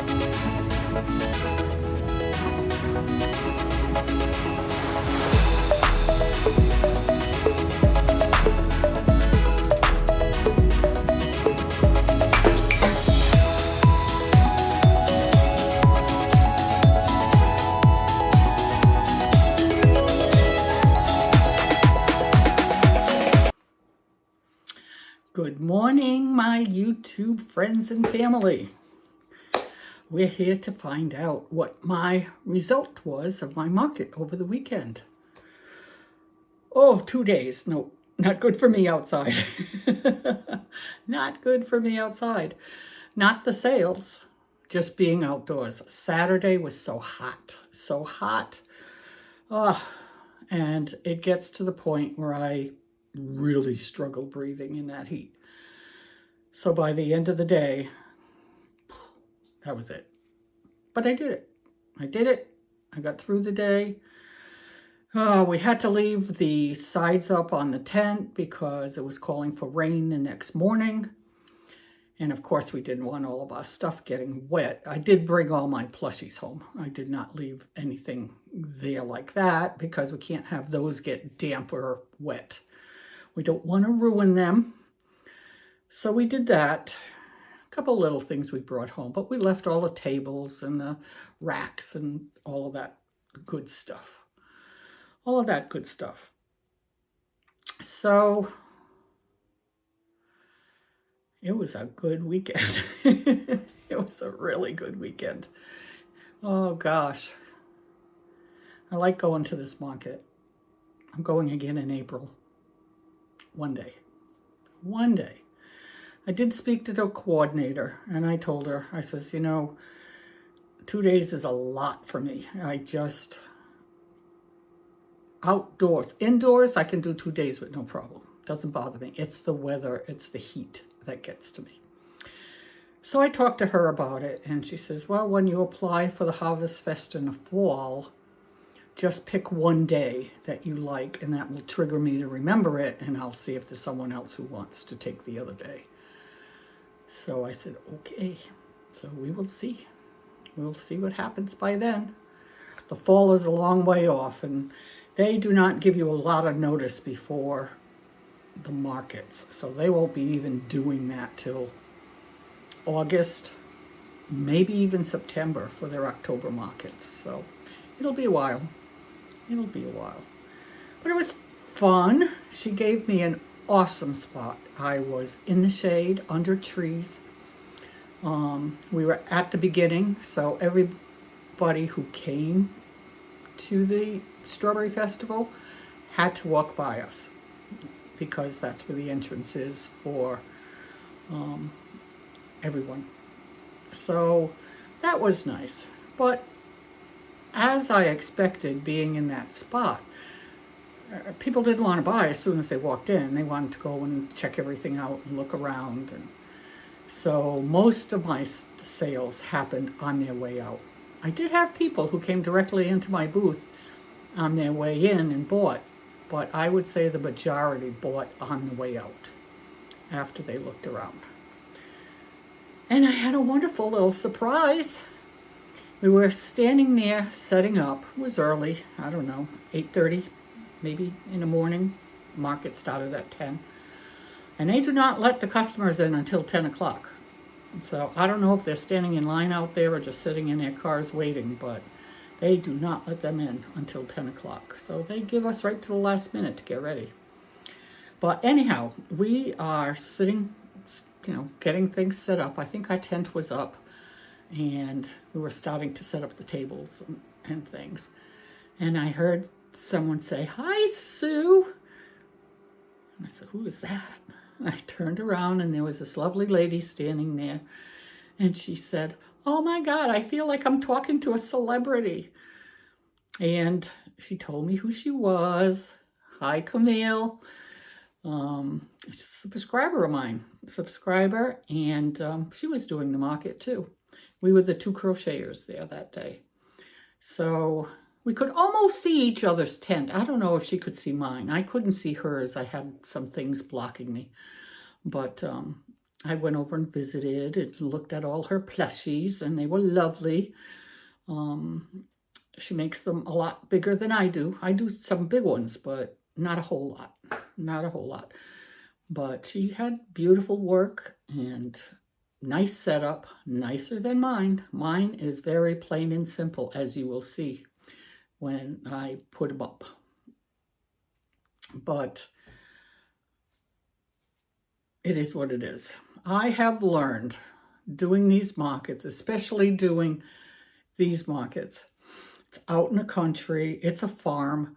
Good morning, my YouTube friends and family. We're here to find out what my result was of my market over the weekend. Oh, 2 days. No, not good for me outside. Not good for me outside. Not the sales, just being outdoors. Saturday was so hot, so hot. And it gets to the point where I really struggle breathing in that heat. So by the end of the day, that was it. But I did it. I got through the day. We had to leave the sides up on the tent because it was calling for rain the next morning. And of course, we didn't want all of our stuff getting wet. I did bring all my plushies home. I did not leave anything there like that because we can't have those get damp or wet. We don't want to ruin them. So we did that. A couple little things we brought home, but we left all the tables and the racks and all of that good stuff. All of that good stuff. So it was a good weekend. It was a really good weekend. Oh gosh. I like going to this market. I'm going again in April. One day. I did speak to the coordinator and I told her, I says, 2 days is a lot for me. Outdoors. Indoors, I can do 2 days with no problem. Doesn't bother me. It's the weather, it's the heat that gets to me. So I talked to her about it and she says, well, when you apply for the Harvest Fest in the fall, just pick one day that you like and that will trigger me to remember it and I'll see if there's someone else who wants to take the other day. So I said, okay. So we will see. We'll see what happens by then. The fall is a long way off and they do not give you a lot of notice before the markets. So they won't be even doing that till August, maybe even September for their October markets. So it'll be a while. But it was fun. She gave me an awesome spot. I was in the shade under trees. We were at the beginning, so everybody who came to the Strawberry Festival had to walk by us because that's where the entrance is for everyone. So that was nice. But as I expected, being in that spot, people didn't want to buy as soon as they walked in. They wanted to go and check everything out and look around. And so most of my sales happened on their way out. I did have people who came directly into my booth on their way in and bought, but I would say the majority bought on the way out after they looked around. And I had a wonderful little surprise. We were standing there setting up. It was early, 8:30 maybe in the morning. Market started at 10. And they do not let the customers in until 10 o'clock. So I don't know if they're standing in line out there or just sitting in their cars waiting, but they do not let them in until 10 o'clock. So they give us right to the last minute to get ready. But anyhow, we are sitting, getting things set up. I think our tent was up and we were starting to set up the tables and things. And I heard someone say, "Hi, Sue." And I said, "Who is that?" I turned around and there was this lovely lady standing there. And she said, "Oh my God, I feel like I'm talking to a celebrity." And she told me who she was. "Hi, Camille." She's a subscriber of mine. And she was doing the market too. We were the two crocheters there that day. So we could almost see each other's tent. I don't know if she could see mine. I couldn't see hers. I had some things blocking me. But I went over and visited and looked at all her plushies, and they were lovely. She makes them a lot bigger than I do. I do some big ones, but not a whole lot. Not a whole lot. But she had beautiful work and nice setup, nicer than mine. Mine is very plain and simple, as you will see when I put them up. But it is what it is. I have learned doing these markets, especially doing these markets. It's out in the country. It's a farm.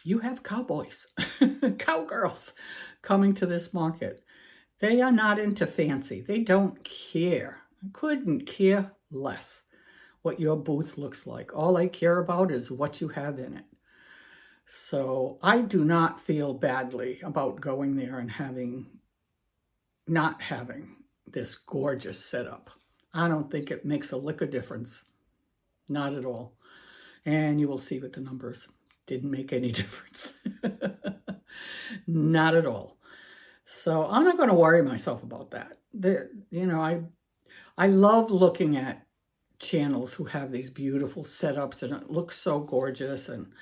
You have cowboys, cowgirls coming to this market. They are not into fancy. They don't care. Couldn't care less what your booth looks like. All I care about is what you have in it. So I do not feel badly about going there and not having this gorgeous setup. I don't think it makes a lick of difference. Not at all. And you will see with the numbers. Didn't make any difference. Not at all. So I'm not going to worry myself about that. I love looking at channels who have these beautiful setups and it looks so gorgeous, and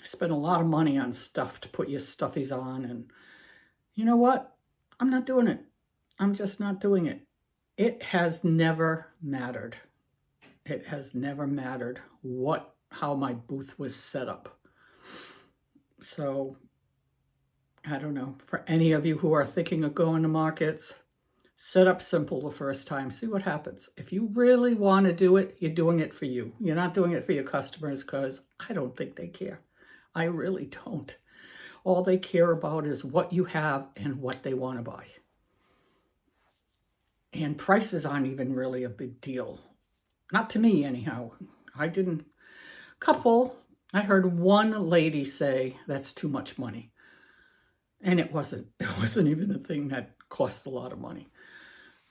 spend a lot of money on stuff to put your stuffies on. And you know what? I'm not doing it. I'm just not doing it. It has never mattered. It has never mattered how my booth was set up. So I don't know, for any of you who are thinking of going to markets, set up simple the first time, see what happens. If you really want to do it, you're doing it for you. You're not doing it for your customers, because I don't think they care. I really don't. All they care about is what you have and what they want to buy. And prices aren't even really a big deal. Not to me, anyhow. I heard one lady say that's too much money. And it wasn't even a thing that cost a lot of money.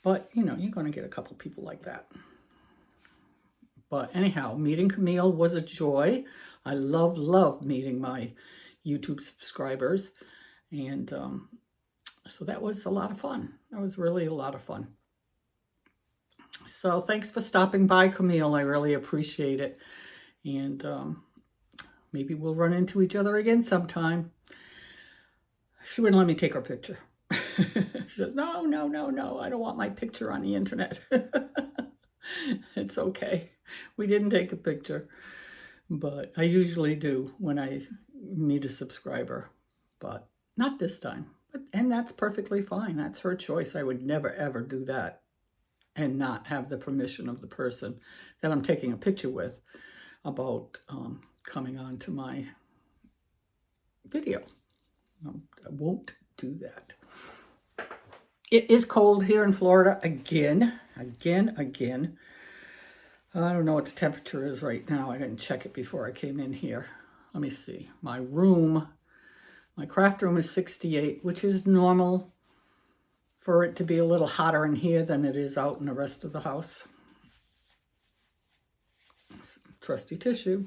But, you're going to get a couple people like that. But anyhow, meeting Camille was a joy. I love meeting my YouTube subscribers. And so that was a lot of fun. That was really a lot of fun. So thanks for stopping by, Camille. I really appreciate it. And maybe we'll run into each other again sometime. She wouldn't let me take her picture. She says, no, I don't want my picture on the internet. It's okay. We didn't take a picture, but I usually do when I meet a subscriber, but not this time. And that's perfectly fine. That's her choice. I would never, ever do that and not have the permission of the person that I'm taking a picture with about coming on to my video. I won't do that. It is cold here in Florida again. I don't know what the temperature is right now. I didn't check it before I came in here. Let me see. My craft room is 68, which is normal for it to be a little hotter in here than it is out in the rest of the house. Trusty tissue.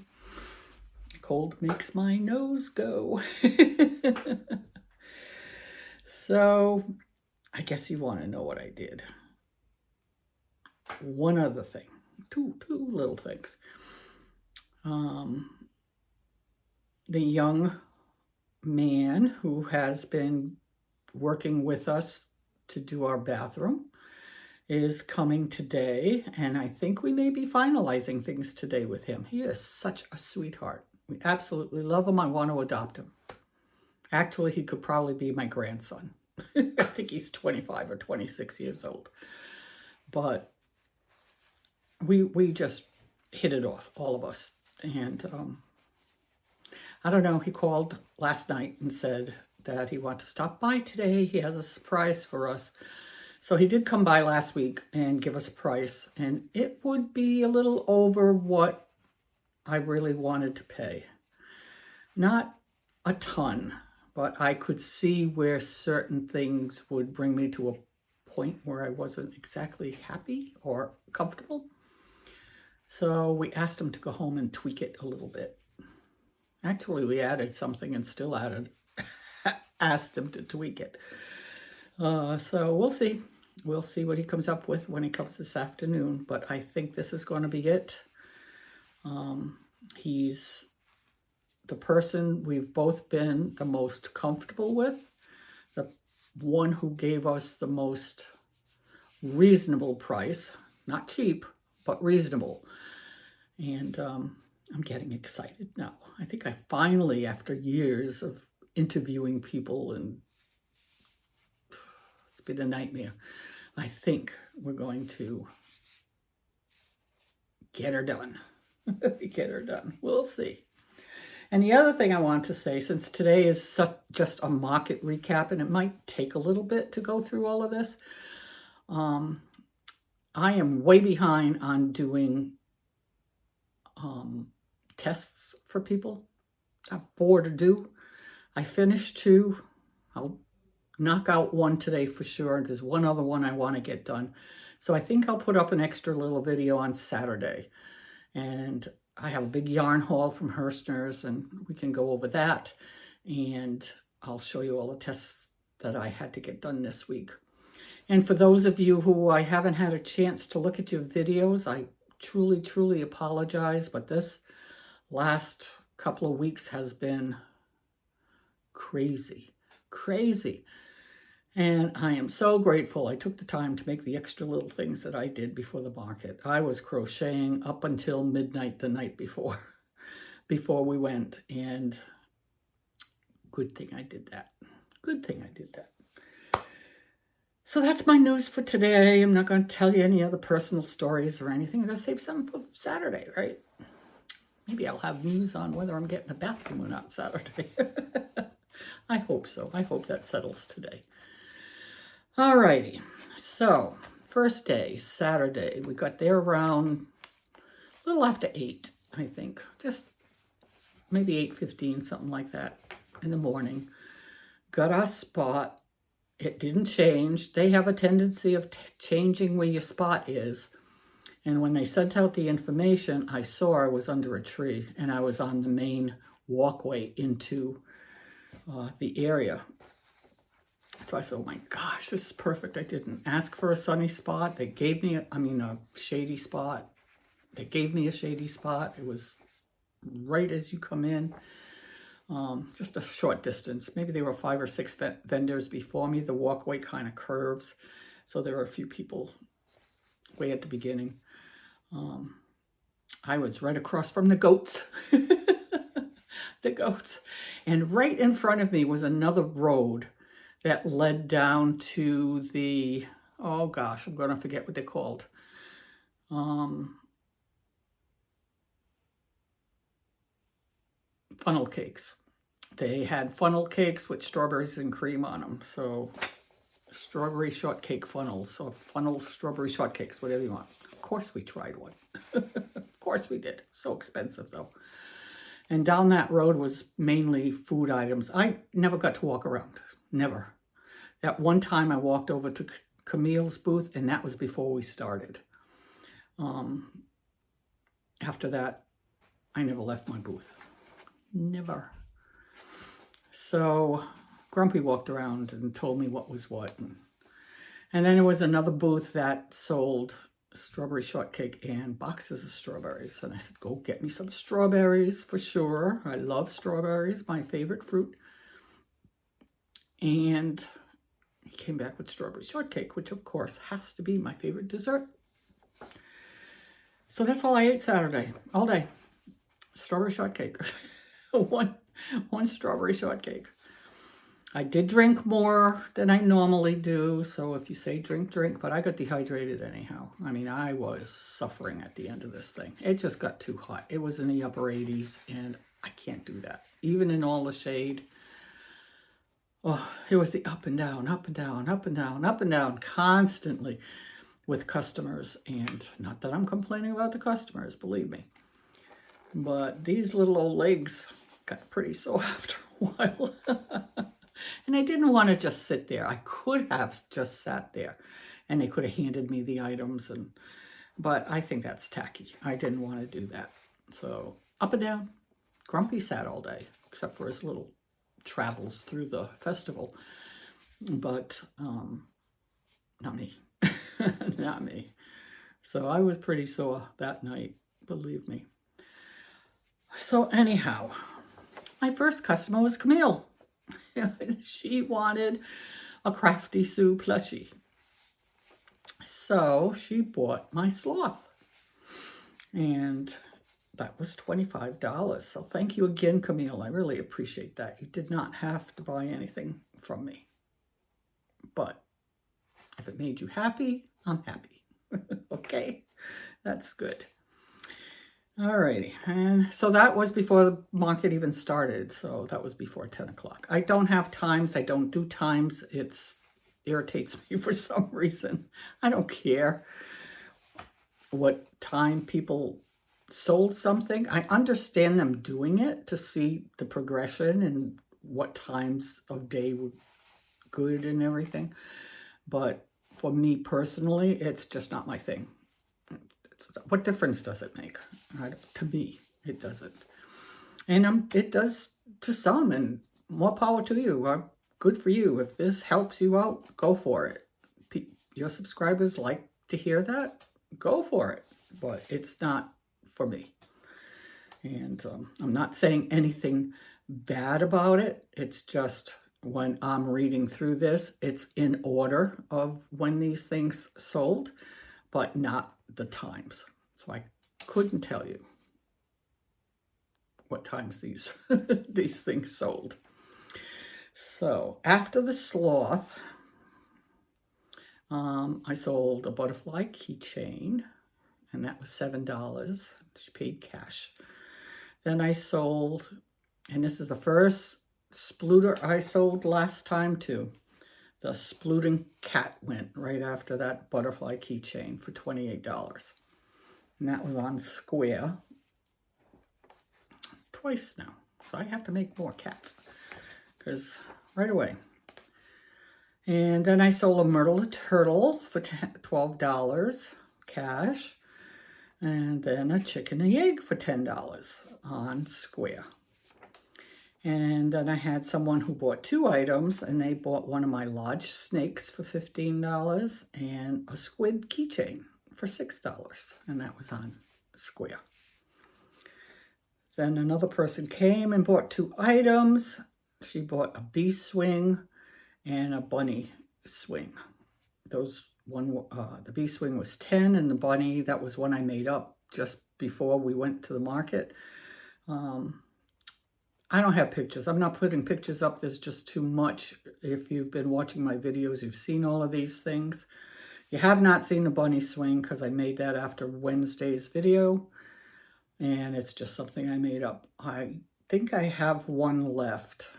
Cold makes my nose go. So I guess you want to know what I did. One other thing, two little things. The young man who has been working with us to do our bathroom is coming today, and I think we may be finalizing things today with him. He is such a sweetheart. We absolutely love him. I want to adopt him. Actually, he could probably be my grandson. I think he's 25 or 26 years old. But we just hit it off, all of us. And I don't know, he called last night and said that he wanted to stop by today. He has a surprise for us. So he did come by last week and give us a price. And it would be a little over what I really wanted to pay. Not a ton, but I could see where certain things would bring me to a point where I wasn't exactly happy or comfortable. So we asked him to go home and tweak it a little bit. Actually, we added something and still asked him to tweak it. So we'll see. We'll see what he comes up with when he comes this afternoon. But I think this is going to be it. He's the person we've both been the most comfortable with, the one who gave us the most reasonable price, not cheap, but reasonable. And I'm getting excited now. I think I finally, after years of interviewing people, and it's been a nightmare, I think we're going to get her done. Get her done. We'll see. And the other thing I want to say, since today is just a market recap, and it might take a little bit to go through all of this, I am way behind on doing tests for people. I have 4 to do. I finished 2. I'll knock out 1 today for sure. There's 1 other one I want to get done. So I think I'll put up an extra little video on Saturday. And I have a big yarn haul from Herstner's, and we can go over that. And I'll show you all the tests that I had to get done this week. And for those of you who I haven't had a chance to look at your videos, I truly, truly apologize. But this last couple of weeks has been crazy, crazy. And I am so grateful I took the time to make the extra little things that I did before the market. I was crocheting up until midnight the night before we went. And good thing I did that. Good thing I did that. So that's my news for today. I'm not going to tell you any other personal stories or anything. I'm going to save some for Saturday, right? Maybe I'll have news on whether I'm getting a bathroom or not Saturday. I hope so. I hope that settles today. Alrighty. So, first day, Saturday. We got there around a little after 8, I think. Just maybe 8:15, something like that in the morning. Got our spot. It didn't change. They have a tendency of changing where your spot is. And when they sent out the information, I saw I was under a tree and I was on the main walkway into the area. So I said, oh my gosh, this is perfect. I didn't ask for a sunny spot. They gave me, a shady spot. They gave me a shady spot. It was right as you come in. Just a short distance. Maybe there were 5 or 6 vendors before me. The walkway kind of curves. So there were a few people way at the beginning. I was right across from the goats. The goats. And right in front of me was another road that led down to the, oh gosh, I'm going to forget what they're called. Funnel cakes. They had funnel cakes with strawberries and cream on them. So strawberry shortcake funnels, or funnel strawberry shortcakes, whatever you want. Of course we tried one. Of course we did. So expensive though. And down that road was mainly food items. I never got to walk around. Never. That one time I walked over to Camille's booth, and that was before we started. After that, I never left my booth. Never. So Grumpy walked around and told me what was what. And then there was another booth that sold strawberry shortcake and boxes of strawberries. And I said, go get me some strawberries for sure. I love strawberries, my favorite fruit. And he came back with strawberry shortcake, which of course has to be my favorite dessert. So that's all I ate Saturday, all day. Strawberry shortcake. one strawberry shortcake. I did drink more than I normally do. So if you say drink, drink. But I got dehydrated anyhow. I was suffering at the end of this thing. It just got too hot. It was in the upper 80s, and I can't do that. Even in all the shade. Oh, it was the up and down, up and down, up and down, up and down constantly with customers. And not that I'm complaining about the customers, believe me. But these little old legs got pretty sore after a while. And I didn't want to just sit there. I could have just sat there and they could have handed me the items. But I think that's tacky. I didn't want to do that. So up and down. Grumpy sat all day, except for his little travels through the festival. but not me. Not me. So I was pretty sore that night, believe me. So anyhow, my first customer was Camille. She wanted a Crafty Sue plushie. So she bought my sloth. And that was $25. So thank you again, Camille. I really appreciate that. You did not have to buy anything from me. But if it made you happy, I'm happy. Okay, that's good. Alrighty, and so that was before the market even started. So that was before 10 o'clock. I don't have times. I don't do times. It irritates me for some reason. I don't care what time people sold something. I understand them doing it to see the progression and what times of day were good and everything. But for me personally, it's just not my thing. What difference does it make? To me, it doesn't. And it does to some, and more power to you. Good for you. If this helps you out, go for it. Your subscribers like to hear that, go for it. But it's not for me. And I'm not saying anything bad about it. It's just when I'm reading through this, it's in order of when these things sold, but not the times. So I couldn't tell you what times these these things sold. So after the sloth, I sold a butterfly keychain, and that was $7. She paid cash. Then I sold, and this is the first splooter I sold last time too. The splooting cat went right after that butterfly keychain for $28. And that was on Square twice now. So I have to make more cats because right away. And then I sold a Myrtle the Turtle for $12 cash. And then a chicken and egg for $10 on Square. And then I had someone who bought 2 items, and they bought one of my large snakes for $15 and a squid keychain for $6, and that was on Square. Then another person came and bought 2 items. She bought a bee swing and a bunny swing. The bee swing was $10, and the bunny, that was one I made up just before we went to the market. I don't have pictures. I'm not putting pictures up. There's just too much. If you've been watching my videos, you've seen all of these things. You have not seen the bunny swing because I made that after Wednesday's video. And it's just something I made up. I think I have one left.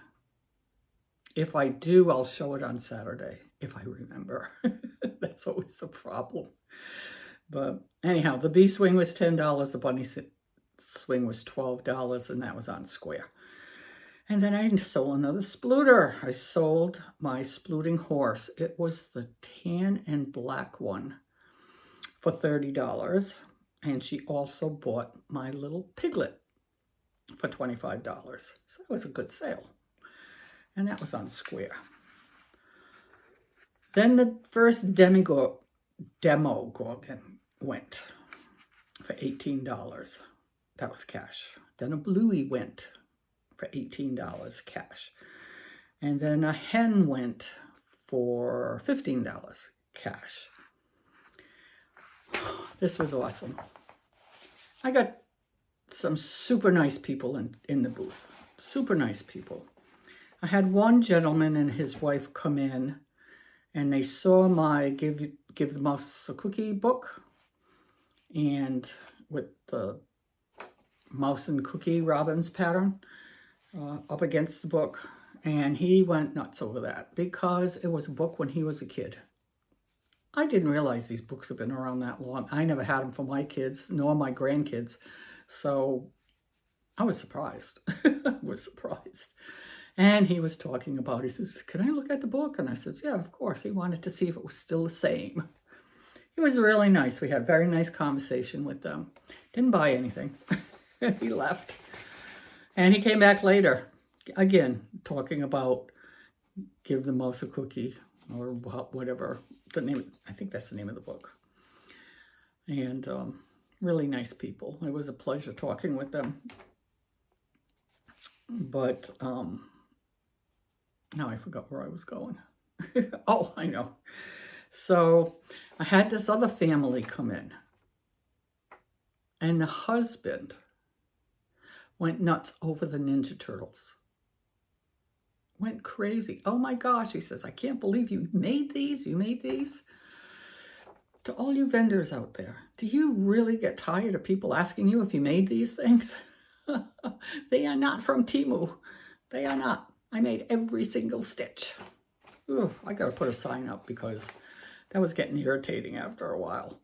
If I do, I'll show it on Saturday, if I remember. That's always the problem. But anyhow, the bee swing was $10. The bunny swing was $12, and that was on Square. And then I sold another splooter. I sold my splooting horse. It was the tan and black one for $30. And she also bought my little piglet for $25. So it was a good sale. And that was on Square. Then the first Demogorgon went for $18. That was cash. Then a Bluey went for $18 cash. And then a hen went for $15 cash. This was awesome. I got some super nice people in the booth. Super nice people. I had one gentleman and his wife come in, and they saw my Give the Mouse a Cookie book, and with the mouse and cookie robins pattern up against the book, and he went nuts over that because it was a book when he was a kid. I didn't realize these books have been around that long. I never had them for my kids, nor my grandkids, so I was surprised. I was surprised. And he was talking about, he says, "Can I look at the book?" And I said, "Yeah, of course." He wanted to see if it was still the same. He was really nice. We had a very nice conversation with them. Didn't buy anything. He left. And he came back later, again, talking about Give the Mouse a Cookie, or whatever the name, I think that's the name of the book. And really nice people. It was a pleasure talking with them. But now I forgot where I was going. Oh, I know. So I had this other family come in, and the husband went nuts over the Ninja Turtles. Went crazy. Oh my gosh, he says, I can't believe you made these. You made these. To all you vendors out there, do you really get tired of people asking you if you made these things? They are not from Temu. They are not. I made every single stitch. Ugh, I got to put a sign up because that was getting irritating after a while.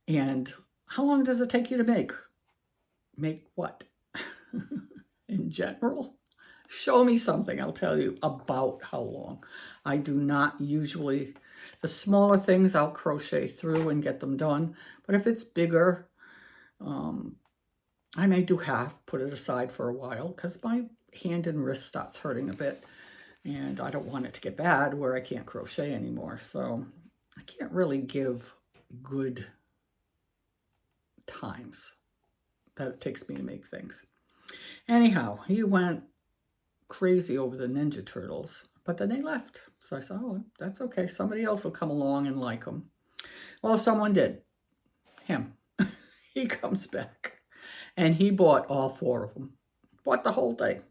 And how long does it take you to make? Make what? In general? Show me something, I'll tell you about how long. I do not usually, the smaller things I'll crochet through and get them done. But if it's bigger, I may do half, put it aside for a while, because my hand and wrist starts hurting a bit. And I don't want it to get bad where I can't crochet anymore. So I can't really give good times that it takes me to make things. Anyhow, he went crazy over the Ninja Turtles, but then they left. So I said, oh, that's okay. Somebody else will come along and like them. Well, someone did. Him. He comes back. And he bought all 4 of them. Bought the whole thing.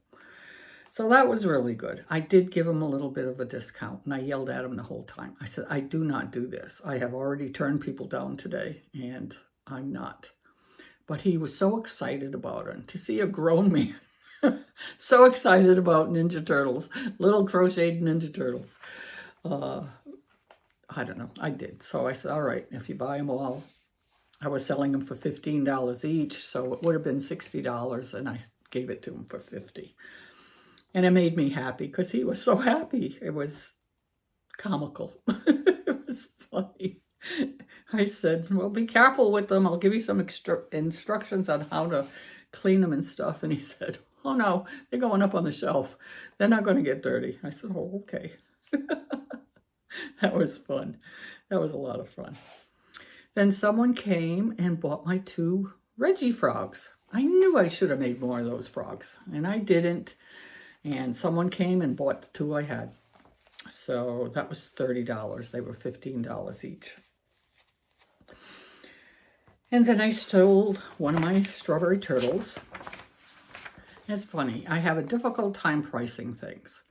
So that was really good. I did give him a little bit of a discount, and I yelled at him the whole time. I said, I do not do this. I have already turned people down today, and I'm not. But he was so excited about it. To see a grown man so excited about Ninja Turtles, little crocheted Ninja Turtles. I don't know. I did. So I said, all right, if you buy them all, I was selling them for $15 each, so it would have been $60, and I gave it to him for $50. And it made me happy because he was so happy. It was comical. It was funny. I said, well, be careful with them. I'll give you some instructions on how to clean them and stuff. And he said, oh no, they're going up on the shelf. They're not going to get dirty. I said, oh, okay. That was fun. That was a lot of fun. Then someone came and bought my 2 Reggie frogs. I knew I should have made more of those frogs, and I didn't. And someone came and bought the 2 I had. So that was $30. They were $15 each. And then I sold one of my strawberry turtles. It's funny, I have a difficult time pricing things.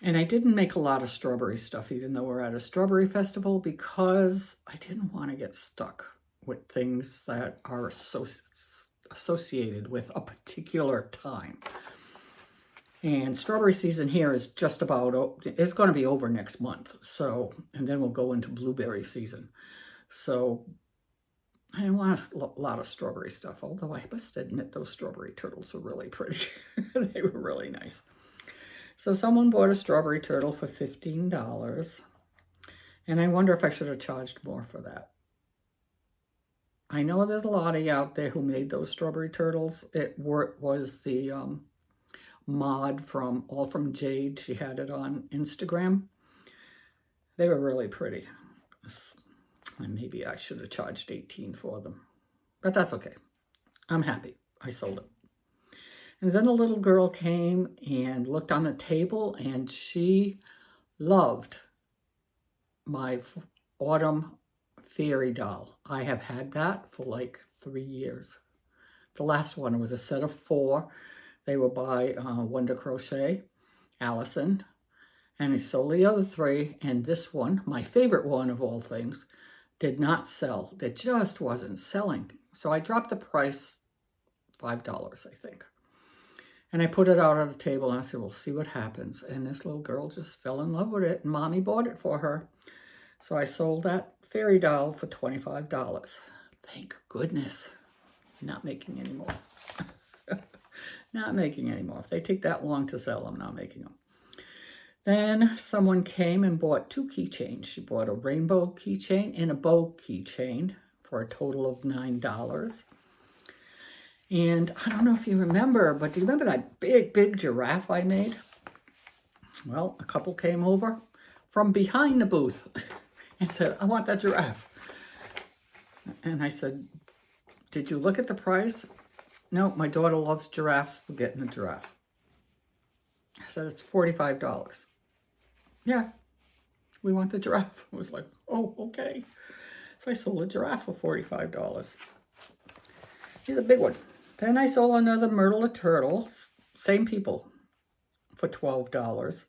And I didn't make a lot of strawberry stuff, even though we're at a strawberry festival, because I didn't want to get stuck with things that are associated with a particular time. And strawberry season here is just about, it's going to be over next month. So, and then we'll go into blueberry season. So I didn't want a lot of strawberry stuff, although I must admit those strawberry turtles were really pretty. They were really nice. So someone bought a strawberry turtle for $15. And I wonder if I should have charged more for that. I know there's a lot of you out there who made those strawberry turtles. It was the mod from Jade. She had it on Instagram. They were really pretty. And maybe I should have charged $18 for them. But that's okay. I'm happy. I sold it. And then a little girl came and looked on the table, and she loved my autumn fairy doll. I have had that for like 3 years. The last one was a set of 4. They were by Wonder Crochet, Allison, and I sold the other 3. And this one, my favorite one of all things, did not sell. It just wasn't selling. So I dropped the price $5, I think. And I put it out on the table, and I said, we'll see what happens. And this little girl just fell in love with it, and Mommy bought it for her. So I sold that fairy doll for $25. Thank goodness. Not making any more. Not making any more. If they take that long to sell, I'm not making them. Then someone came and bought 2 keychains. She bought a rainbow keychain and a bow keychain for a total of $9. And I don't know if you remember, but do you remember that big, big giraffe I made? Well, a couple came over from behind the booth and said, I want that giraffe. And I said, did you look at the price? No, my daughter loves giraffes. We're getting a giraffe. I said, it's $45. Yeah, we want the giraffe. I was like, oh, okay. So I sold a giraffe for $45. He's a big one. Then I sold another myrtle a turtle, same people, for $12.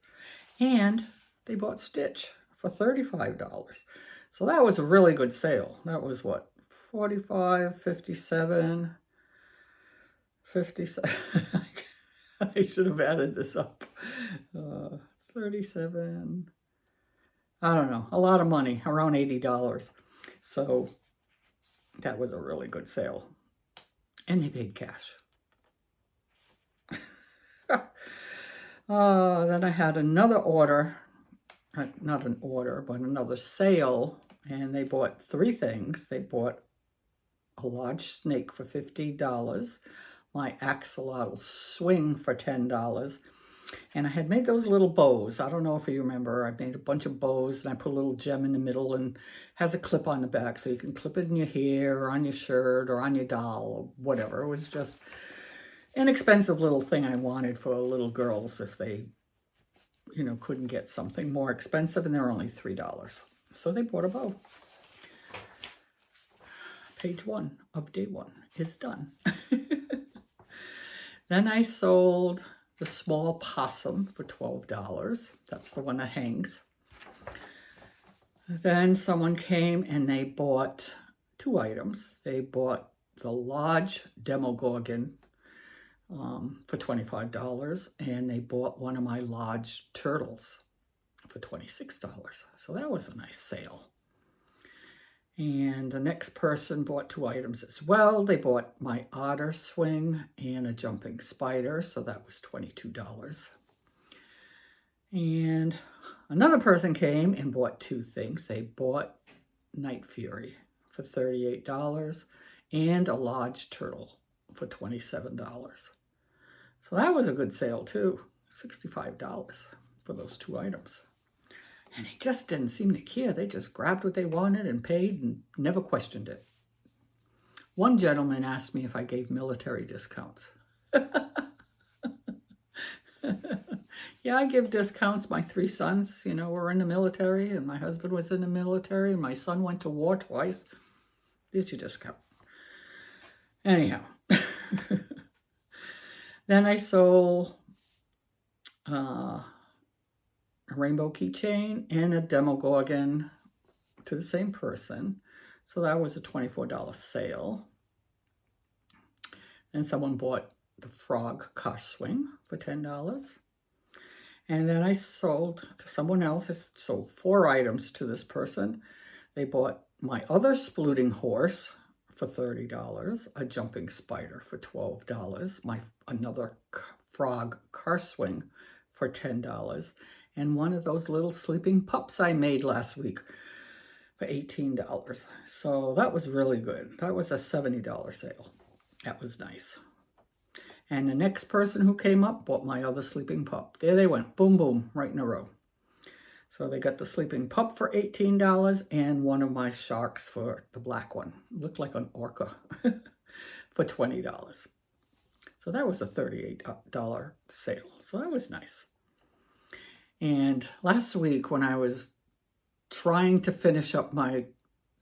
And they bought Stitch for $35. So that was a really good sale. That was what, 45, 57, 57. I should have added this up. 37, I don't know, a lot of money, around $80. So that was a really good sale. And they paid cash. Then I had another order, not an order, but another sale, and they bought 3 things. They bought a large snake for $50, my axolotl swing for $10, and I had made those little bows. I don't know if you remember, I made a bunch of bows, and I put a little gem in the middle, and has a clip on the back, so you can clip it in your hair, or on your shirt, or on your doll, or whatever. It was just inexpensive little thing I wanted for little girls if they, you know, couldn't get something more expensive, and they're only $3. So they bought a bow. Page 1 of day 1 is done. Then I sold the small possum for $12. That's the one that hangs. Then someone came and they bought 2 items. They bought the large Demogorgon for $25, and they bought one of my large turtles for $26. So that was a nice sale. And the next person bought 2 items as well. They bought my otter swing and a jumping spider, so that was $22. And another person came and bought 2 things. They bought Night Fury for $38 and a large turtle for $27. So that was a good sale too, $65 for those 2 items. And they just didn't seem to care. They just grabbed what they wanted and paid and never questioned it. One gentleman asked me if I gave military discounts. Yeah, I give discounts. My 3 sons, you know, were in the military, and my husband was in the military, and my son went to war twice. There's your discount. Anyhow. Then I sold a rainbow keychain and a Demogorgon to the same person. So that was a $24 sale. Then someone bought the frog car swing for $10. And then I sold to someone else. I sold 4 items to this person. They bought my other splooting horse for $30, a jumping spider for $12, another frog car swing for $10, and one of those little sleeping pups I made last week for $18. So that was really good. That was a $70 sale. That was nice. And the next person who came up bought my other sleeping pup. There they went, boom, boom, right in a row. So they got the sleeping pup for $18 and one of my sharks for the black one. Looked like an orca for $20. So that was a $38 sale. So that was nice. And last week when I was trying to finish up my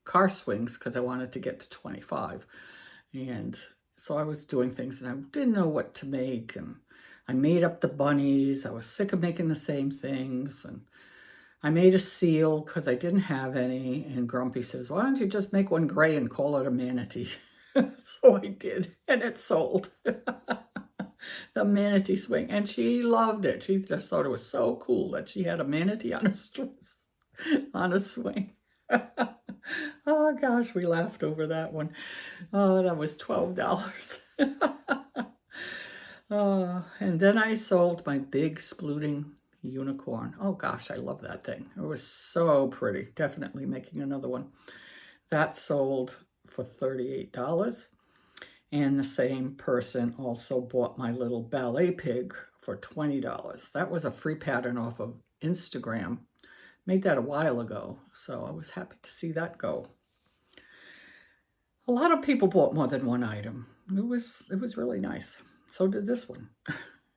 car swings, because I wanted to get to 25, and so I was doing things and I didn't know what to make, and I made up the bunnies. I was sick of making the same things, and I made a seal because I didn't have any, and Grumpy says, why don't you just make one gray and call it a manatee? So I did, and it sold. The manatee swing, and she loved it. She just thought it was so cool that she had a manatee on a swing. Oh gosh, we laughed over that one. Oh, that was $12. And then I sold my big splooting unicorn. Oh gosh, I love that thing. It was so pretty. Definitely making another one. That sold for $38. And the same person also bought my little ballet pig for $20. That was a free pattern off of Instagram. Made that a while ago, so I was happy to see that go. A lot of people bought more than one item. It was really nice. So did this one.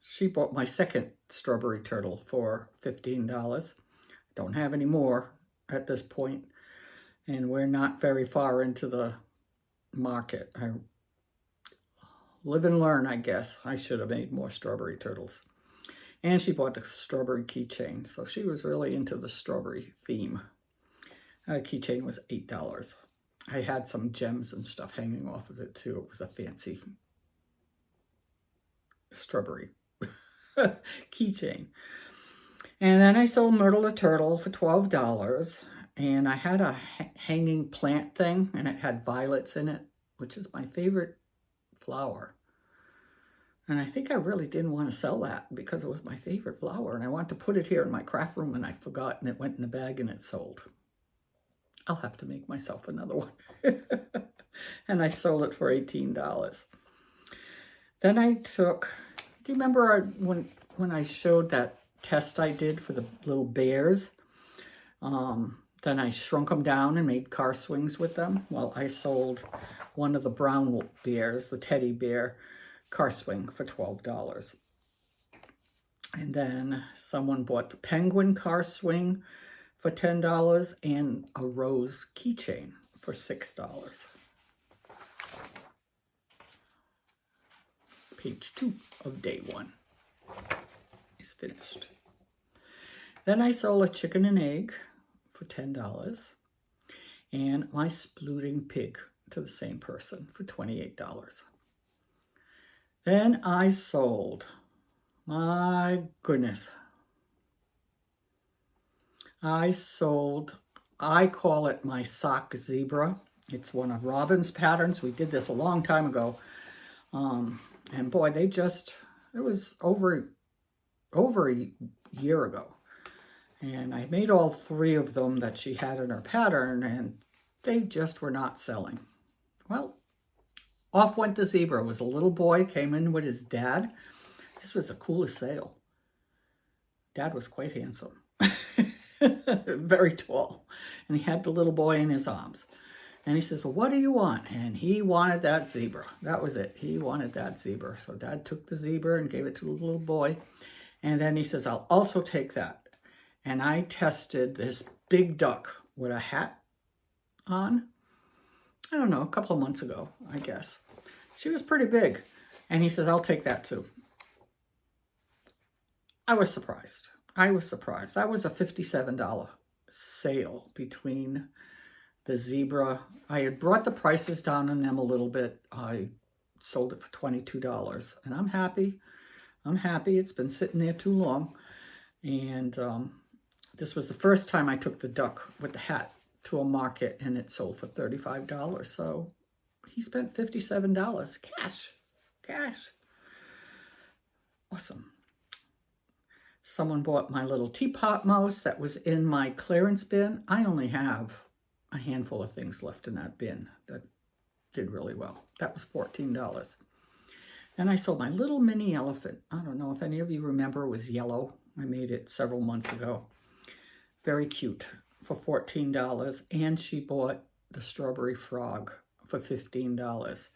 She bought my second strawberry turtle for $15. Don't have any more at this point, and we're not very far into the market. I live and learn, I guess. I should have made more strawberry turtles. And she bought the strawberry keychain, so she was really into the strawberry theme. Keychain was $8. I had some gems and stuff hanging off of it too. It was a fancy strawberry keychain. And then I sold Myrtle the turtle for $12. And I had a hanging plant thing, and it had violets in it, which is my favorite flower. And I think I really didn't want to sell that because it was my favorite flower. And I wanted to put it here in my craft room, and I forgot, and it went in the bag and it sold. I'll have to make myself another one. And I sold it for $18. Then I took, do you remember when I showed that test I did for the little bears? Then I shrunk them down and made car swings with them. Well, I sold one of the brown bears, the teddy bear, car swing for $12. And then someone bought the penguin car swing for $10 and a rose keychain for $6. Page 2 of day 1 is finished. Then I sold a chicken and egg for $10 and my splooting pig to the same person for $28. Then I sold, my goodness, I call it my sock zebra. It's one of Robin's patterns. We did this a long time ago. And boy, it was over a year ago. And I made all 3 of them that she had in her pattern, and they just were not selling. Well, off went the zebra. It was a little boy, came in with his dad. This was the coolest sale. Dad was quite handsome. Very tall. And he had the little boy in his arms. And he says, well, what do you want? And he wanted that zebra. That was it. He wanted that zebra. So Dad took the zebra and gave it to the little boy. And then he says, I'll also take that. And I tested this big duck with a hat on, I don't know, a couple of months ago, I guess. She was pretty big. And he says, I'll take that too. I was surprised. That was a $57 sale between the zebra. I had brought the prices down on them a little bit. I sold it for $22, and I'm happy. It's been sitting there too long. And this was the first time I took the duck with the hat to a market, and it sold for $35. So he spent $57 cash. Awesome. Someone bought my little teapot mouse that was in my clearance bin. I only have a handful of things left in that bin that did really well. That was $14. And I sold my little mini elephant. I don't know if any of you remember, it was yellow. I made it several months ago. Very cute for $14. And she bought the strawberry frog for $15.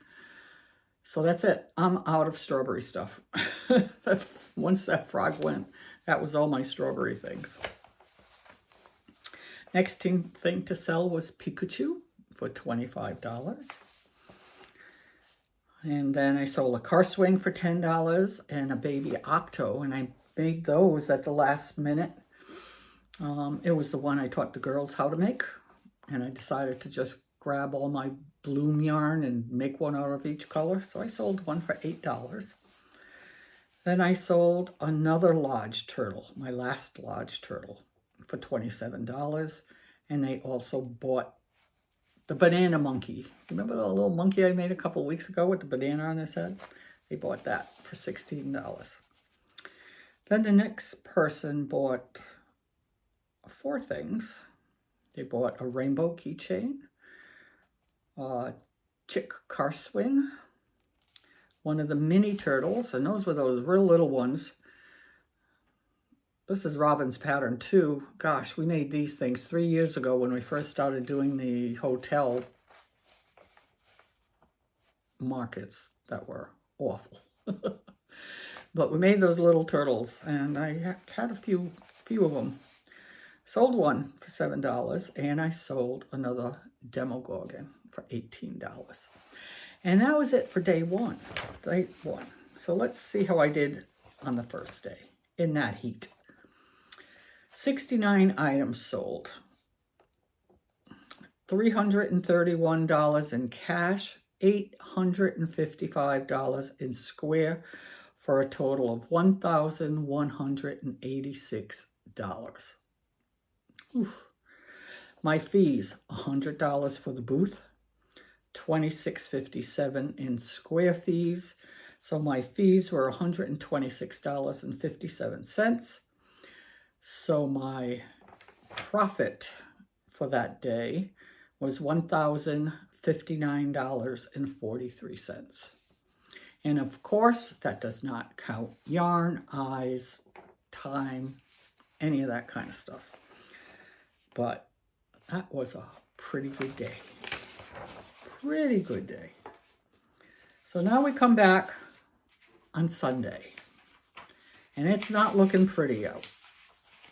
So that's it. I'm out of strawberry stuff. Once that frog went, that was all my strawberry things. Next thing to sell was Pikachu for $25. And then I sold a car swing for $10 and a baby octo, and I made those at the last minute. It was the one I taught the girls how to make, and I decided to just grab all my bloom yarn and make one out of each color. So I sold one for $8. Then I sold another lodge turtle, my last lodge turtle, for $27. And they also bought the banana monkey. Remember the little monkey I made a couple weeks ago with the banana on his head? They bought that for $16. Then the next person bought 4 things. They bought a rainbow keychain, a chick car swing, one of the mini turtles, and those were those real little ones. This is Robin's pattern too. Gosh, we made these things 3 years ago when we first started doing the hotel markets that were awful. But we made those little turtles, and I had a few of them. Sold one for $7, and I sold another Demogorgon for $18. And that was it for day one. So let's see how I did on the first day in that heat. 69 items sold. $331 in cash, $855 in square, for a total of $1,186. Oof. My fees, $100 for the booth, $26.57 in square fees. So my fees were $126.57. So my profit for that day was $1,059.43. And of course, that does not count yarn, eyes, time, any of that kind of stuff. But that was a pretty good day. Pretty good day. So now we come back on Sunday. And it's not looking pretty out.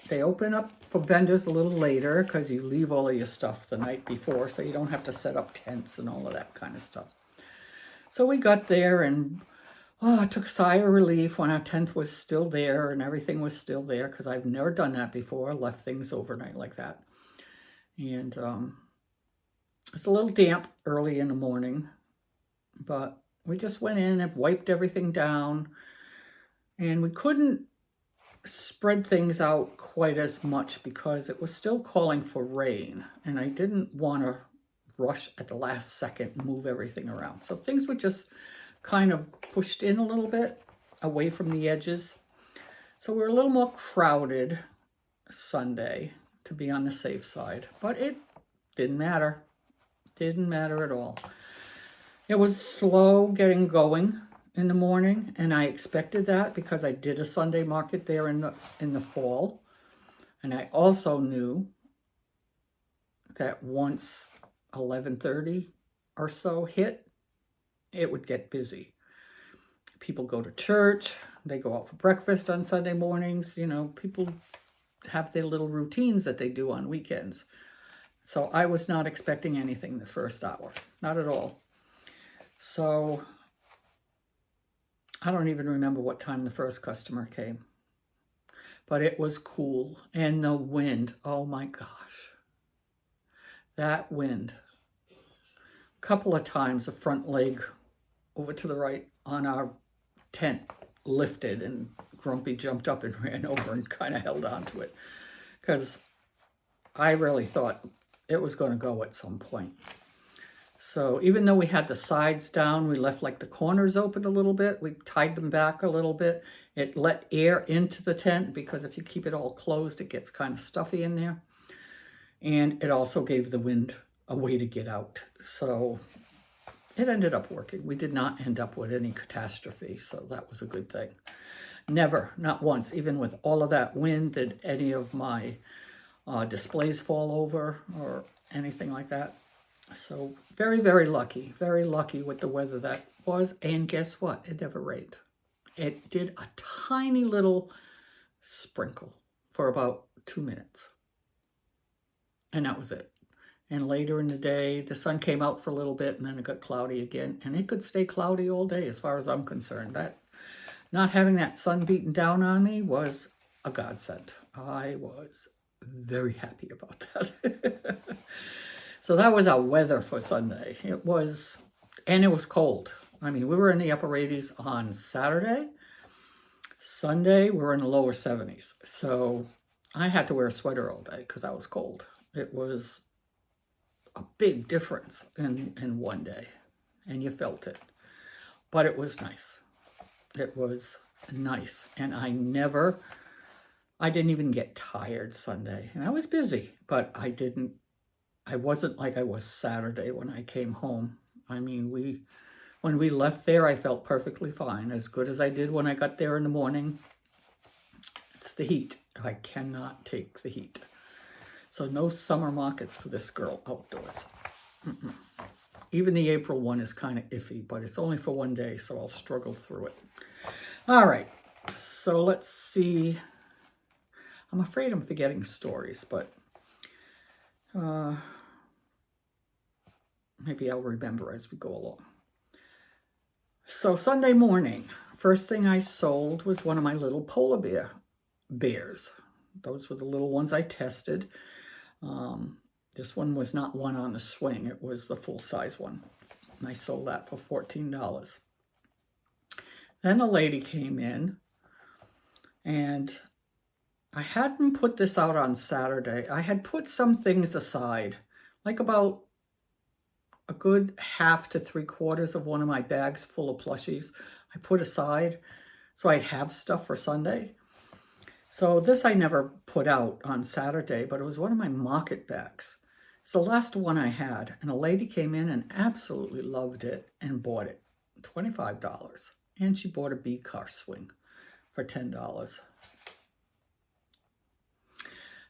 They open up for vendors a little later because you leave all of your stuff the night before, so you don't have to set up tents and all of that kind of stuff. So we got there, and I took a sigh of relief when our tent was still there and everything was still there, because I've never done that before, left things overnight like that. And it's a little damp early in the morning, but we just went in and wiped everything down, and we couldn't spread things out quite as much because it was still calling for rain, and I didn't want to rush at the last second and move everything around. So things were just kind of pushed in a little bit away from the edges. So we're a little more crowded Sunday to be on the safe side, but it didn't matter. Didn't matter at all. It was slow getting going in the morning, and I expected that because I did a Sunday market there in the fall, and I also knew that once 11:30 or so hit, it would get busy. People go to church, they go out for breakfast on Sunday mornings, people have their little routines that they do on weekends. So I was not expecting anything the first hour, not at all. So I don't even remember what time the first customer came, but it was cool. And the wind, oh my gosh, that wind. A couple of times the front leg over to the right on our tent lifted, and Grumpy jumped up and ran over and kind of held on to it, because I really thought it was going to go at some point. So even though we had the sides down, we left like the corners open a little bit. We tied them back a little bit. It let air into the tent, because if you keep it all closed, it gets kind of stuffy in there. And it also gave the wind a way to get out. So it ended up working. We did not end up with any catastrophe, so that was a good thing. Never, not once, even with all of that wind, did any of my displays fall over or anything like that. So very, very lucky with the weather that was. And guess what? It never rained. It did a tiny little sprinkle for about 2 minutes. And that was it. And later in the day, the sun came out for a little bit, and then it got cloudy again. And it could stay cloudy all day as far as I'm concerned. That not having that sun beating down on me was a godsend. I was very happy about that. So that was our weather for Sunday. It was cold. I mean, we were in the upper 80s on Saturday. Sunday, we were in the lower 70s. So I had to wear a sweater all day because I was cold. It was a big difference in one day, and you felt it. But it was nice. It was nice. And I didn't even get tired Sunday. And I was busy, but I wasn't like I was Saturday when I came home. I mean, when we left there, I felt perfectly fine, as good as I did when I got there in the morning. It's the heat. I cannot take the heat. So no summer markets for this girl outdoors. Even the April one is kind of iffy, but it's only for one day, so I'll struggle through it. All right, so let's see. I'm afraid I'm forgetting stories, but maybe I'll remember as we go along. So Sunday morning, first thing I sold was one of my little polar bears. Those were the little ones I tested. This one was not one on the swing. It was the full-size one. And I sold that for $14. Then a lady came in, and I hadn't put this out on Saturday. I had put some things aside, like about a good half to 3/4 of one of my bags full of plushies. I put aside so I'd have stuff for Sunday. So this I never put out on Saturday, but it was one of my market bags. It's the last one I had, and a lady came in and absolutely loved it and bought it, $25. And she bought a bee car swing for $10.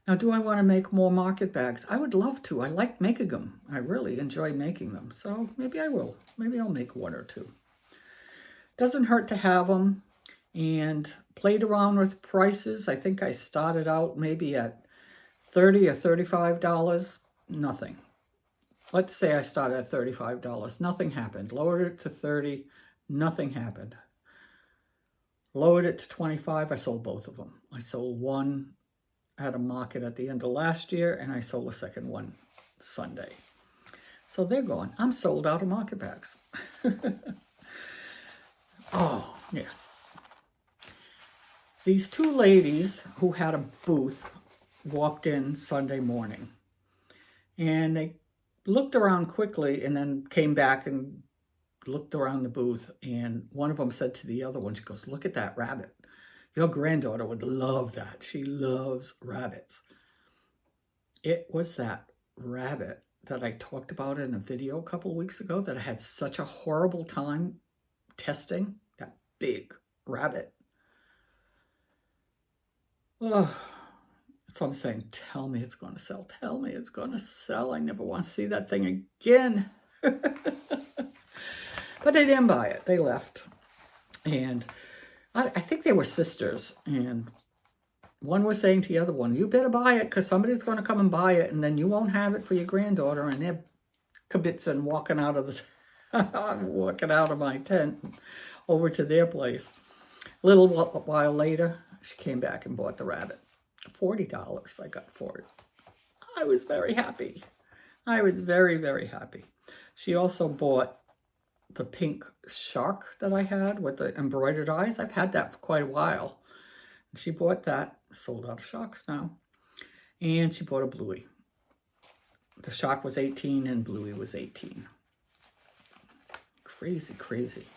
Now, do I want to make more market bags? I would love to. I like making them. I really enjoy making them. So maybe I will. Maybe I'll make one or two. Doesn't hurt to have them. And played around with prices. I think I started out maybe at $30 or $35. Nothing. Let's say I started at $35. Nothing happened. Lowered it to $30. Nothing happened. Lowered it to $25. I sold both of them. I sold one at a market at the end of last year, and I sold the second one Sunday. So they're gone. I'm sold out of market bags. Oh, yes. These two ladies who had a booth walked in Sunday morning, and they looked around quickly and then came back and looked around the booth, and one of them said to the other one, she goes, "Look at that rabbit. Your granddaughter would love that. She loves rabbits." It was that rabbit that I talked about in a video a couple of weeks ago that I had such a horrible time testing. That big rabbit. Oh, so I'm saying, tell me it's going to sell. Tell me it's going to sell. I never want to see that thing again. But they didn't buy it. They left. And I think they were sisters. And one was saying to the other one, "You better buy it because somebody's going to come and buy it. And then you won't have it for your granddaughter." And they're kibitzing, walking out of my tent over to their place. A little while later, she came back and bought the rabbit. $40 I got for it. I was very happy. I was very, very happy. She also bought the pink shark that I had with the embroidered eyes. I've had that for quite a while. She bought that. Sold out of sharks now. And she bought a bluey. The shark was 18 and bluey was 18. Crazy, crazy.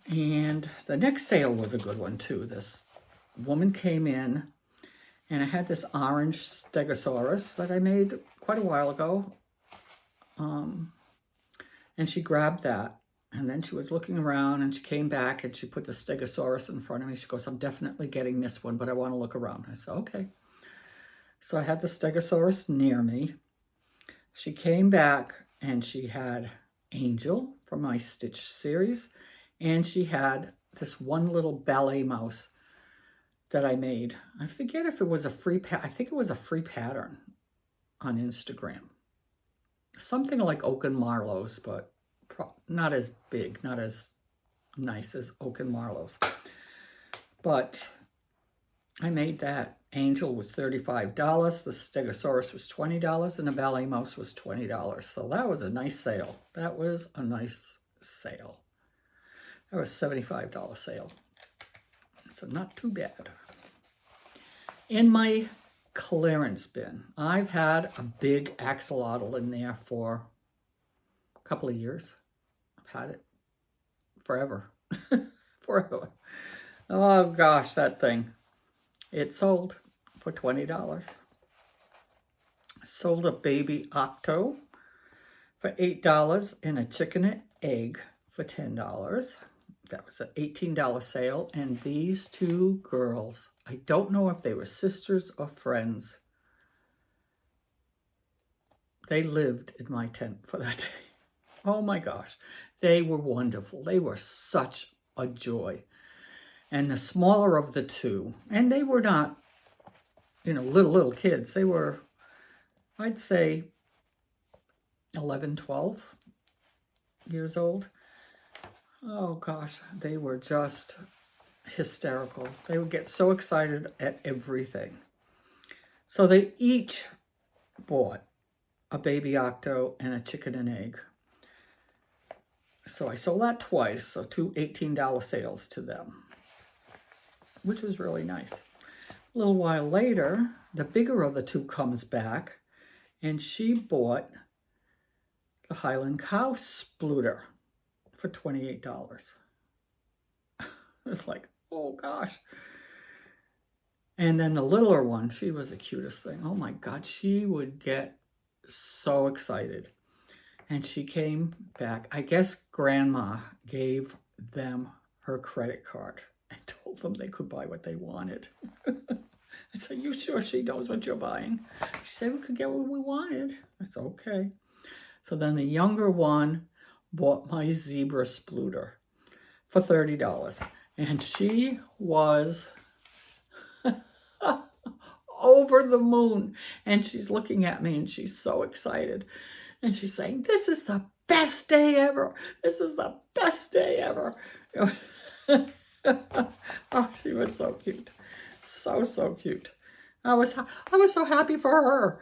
And the next sale was a good one too. This woman came in, and I had this orange stegosaurus that I made quite a while ago. And she grabbed that, and then she was looking around, and she came back, and she put the stegosaurus in front of me. She goes, "I'm definitely getting this one, but I want to look around." I said, "Okay." So I had the stegosaurus near me. She came back, and she had Angel from my Stitch series, and she had this one little ballet mouse that I made. I forget if it was a free I think it was a free pattern on Instagram. Something like Oak and Marlowe's, but not as big, not as nice as Oak and Marlowe's. But I made that. Angel was $35, the Stegosaurus was $20, and the ballet mouse was $20. So that was a nice sale. That was a nice sale. That was a $75 sale. So not too bad. In my clearance bin, I've had a big axolotl in there for a couple of years. I've had it forever. Forever. Oh gosh, that thing. It sold for $20. Sold a baby octo for $8 and a chicken and egg for $10. That was an $18 sale. And these two girls, I don't know if they were sisters or friends. They lived in my tent for that day. Oh my gosh. They were wonderful. They were such a joy. And the smaller of the two, and they were not, little kids. They were, I'd say, 11, 12 years old. Oh gosh, they were just hysterical. They would get so excited at everything. So they each bought a baby octo and a chicken and egg. So I sold that twice, so two $18 sales to them, which was really nice. A little while later, the bigger of the two comes back, and she bought the Highland Cow Splooter for $28. It's like, oh gosh. And then the littler one, she was the cutest thing. Oh my God, she would get so excited. And she came back. I guess Grandma gave them her credit card and told them they could buy what they wanted. I said, you sure she knows what you're buying? She said we could get what we wanted. I said, okay. So then the younger one bought my zebra splooter for $30. And she was over the moon. And she's looking at me and she's so excited. And she's saying, this is the best day ever. This is the best day ever. Oh, she was so cute. So cute. I was so happy for her.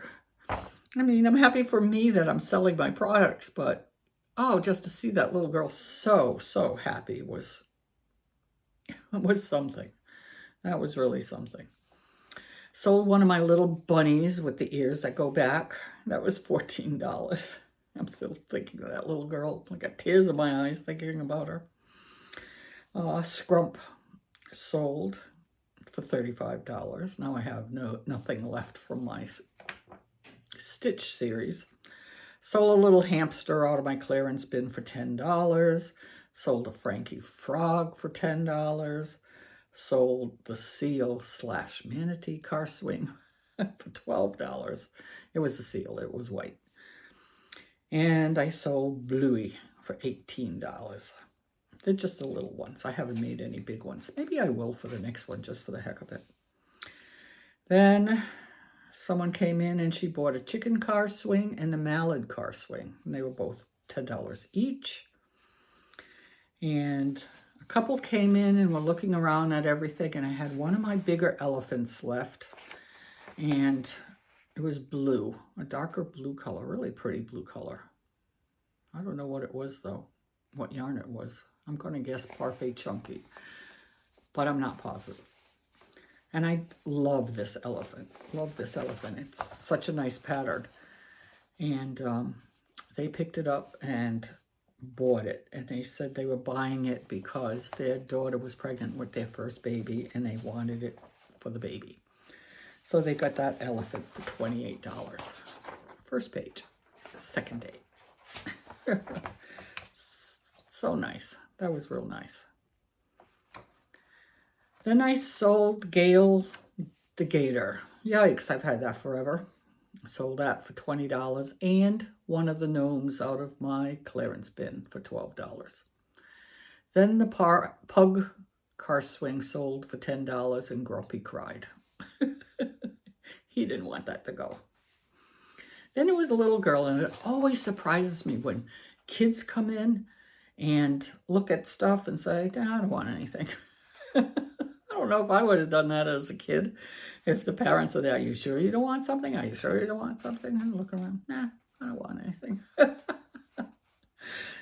I mean, I'm happy for me that I'm selling my products, but oh, just to see that little girl so happy was something. That was really something. Sold one of my little bunnies with the ears that go back. That was $14. I'm still thinking of that little girl. I got tears in my eyes thinking about her. Scrump sold for $35. Now I have nothing left from my Stitch series. Sold a little hamster out of my clearance bin for $10. Sold a Frankie Frog for $10. Sold the seal / manatee car swing for $12. It was a seal. It was white. And I sold Bluey for $18. They're just the little ones. I haven't made any big ones. Maybe I will for the next one, just for the heck of it. Then someone came in and she bought a chicken car swing and the mallard car swing. And they were both $10 each. And a couple came in and were looking around at everything. And I had one of my bigger elephants left. And it was blue, a darker blue color, really pretty blue color. I don't know what it was though, what yarn it was. I'm going to guess Parfait Chunky, but I'm not positive. And I love this elephant. Love this elephant. It's such a nice pattern. And they picked it up and bought it. And they said they were buying it because their daughter was pregnant with their first baby and they wanted it for the baby. So they got that elephant for $28. First page, second day. So nice. That was real nice. Then I sold Gail the gator. Yikes, I've had that forever. Sold that for $20 and one of the gnomes out of my clearance bin for $12. Then the pug car swing sold for $10 and Grumpy cried. He didn't want that to go. Then there was a little girl, and it always surprises me when kids come in and look at stuff and say, I don't want anything. I don't know if I would have done that as a kid. If the parents are there, are you sure you don't want something? Are you sure you don't want something? And look around, nah, I don't want anything.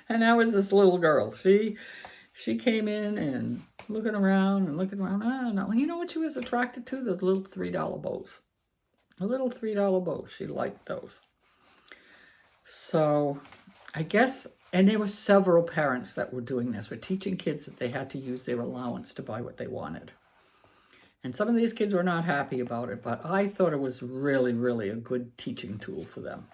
And that was this little girl. She came in and looking around. I don't know. You know what she was attracted to? Those little $3 bows. A little $3 bow. She liked those. So I guess, and there were several parents that were doing this. Were teaching kids that they had to use their allowance to buy what they wanted. And some of these kids were not happy about it, but I thought it was really, really a good teaching tool for them.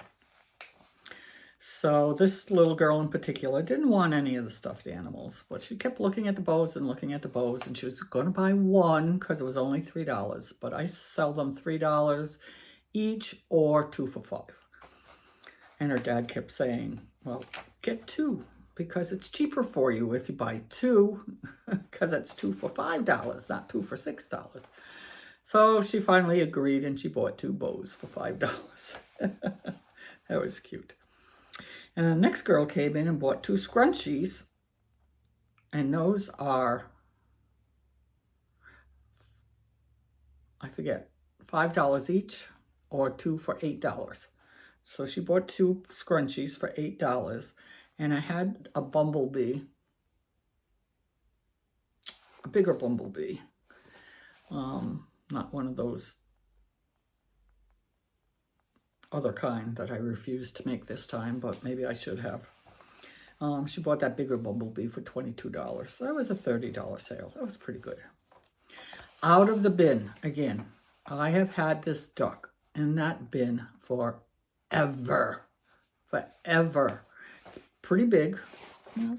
So this little girl in particular didn't want any of the stuffed animals, but she kept looking at the bows and looking at the bows, and she was going to buy one because it was only $3, but I sell them $3 each or 2 for $5. And her dad kept saying, well, get 2 because it's cheaper for you if you buy 2 because it's 2 for $5, not 2 for $6. So she finally agreed and she bought 2 bows for $5. That was cute. And the next girl came in and bought 2 scrunchies, and those are, I forget, $5 each or 2 for $8. So she bought 2 scrunchies for $8, and I had a bumblebee, a bigger bumblebee, not one of those other kind that I refused to make this time, but maybe I should have. She bought that bigger bumblebee for $22. So that was a $30 sale. That was pretty good. Out of the bin, again, I have had this duck in that bin forever. Forever. It's pretty big, you know,